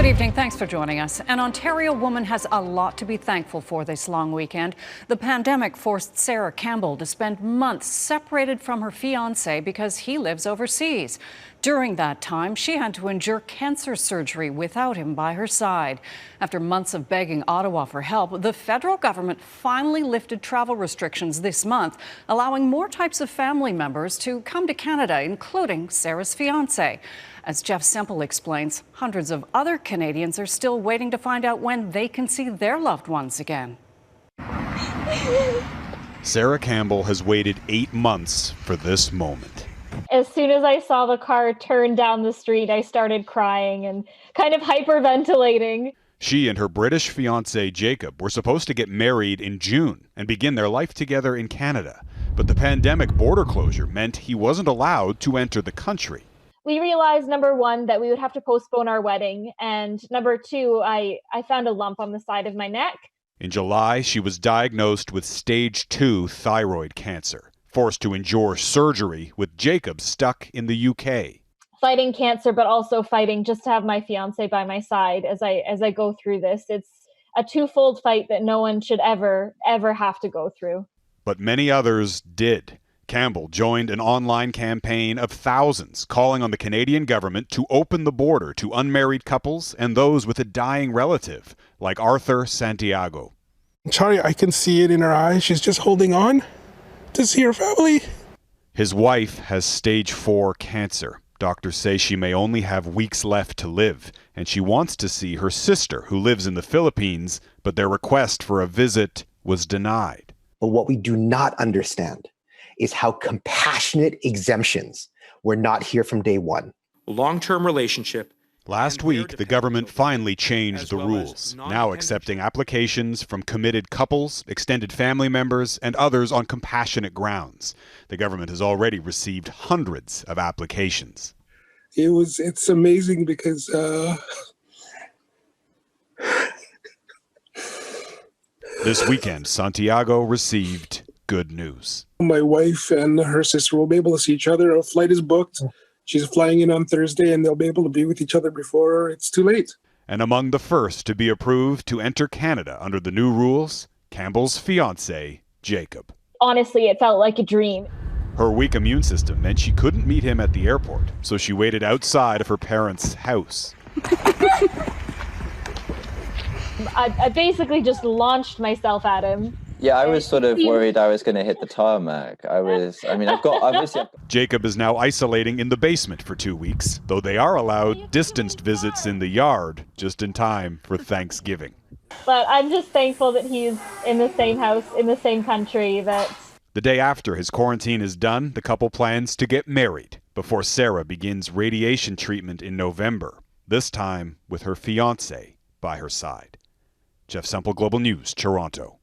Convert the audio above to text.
Good evening. Thanks for joining us. An Ontario woman has a lot to be thankful for this long weekend. The pandemic forced Sarah Campbell to spend months separated from her fiancé because he lives overseas. During that time, she had to endure cancer surgery without him by her side. After months of begging Ottawa for help, the federal government finally lifted travel restrictions this month, allowing more types of family members to come to Canada, including Sarah's fiancé. As Jeff Semple explains, hundreds of other Canadians are still waiting to find out when they can see their loved ones again. Sarah Campbell has waited 8 months for this moment. As soon as I saw the car turn down the street, I started crying and kind of hyperventilating. She and her British fiancé Jacob were supposed to get married in June and begin their life together in Canada. But the pandemic border closure meant he wasn't allowed to enter the country. We realized, number one, that we would have to postpone our wedding. And number two, I found a lump on the side of my neck. In July, she was diagnosed with stage 2 thyroid cancer, forced to endure surgery with Jacob stuck in the UK. Fighting cancer, but also fighting just to have my fiance by my side as I go through this. It's a twofold fight that no one should ever have to go through. But many others did. Campbell joined an online campaign of thousands calling on the Canadian government to open the border to unmarried couples and those with a dying relative, like Arthur Santiago. Charlie, I can see it in her eyes. She's just holding on to see her family. His wife has stage 4 cancer. Doctors say she may only have weeks left to live, and she wants to see her sister, who lives in the Philippines, but their request for a visit was denied. But what we do not understand is how compassionate exemptions were not here from day one. Long-term relationship. Last week, the government finally changed the rules, now accepting applications from committed couples, extended family members, and others on compassionate grounds. The government has already received hundreds of applications. It's amazing because This weekend, Santiago received good news. My wife and her sister will be able to see each other. A flight is booked. She's flying in on Thursday, and they'll be able to be with each other before it's too late. And among the first to be approved to enter Canada under the new rules, Campbell's fiancé, Jacob. Honestly, it felt like a dream. Her weak immune system meant she couldn't meet him at the airport, so she waited outside of her parents' house. I basically just launched myself at him. Yeah, I was sort of worried I was going to hit the tarmac. Jacob is now isolating in the basement for 2 weeks, though they are allowed distanced visits in the yard just in time for Thanksgiving. But I'm just thankful that he's in the same house, in the same country. The day after his quarantine is done, the couple plans to get married before Sarah begins radiation treatment in November, this time with her fiancé by her side. Jeff Semple, Global News, Toronto.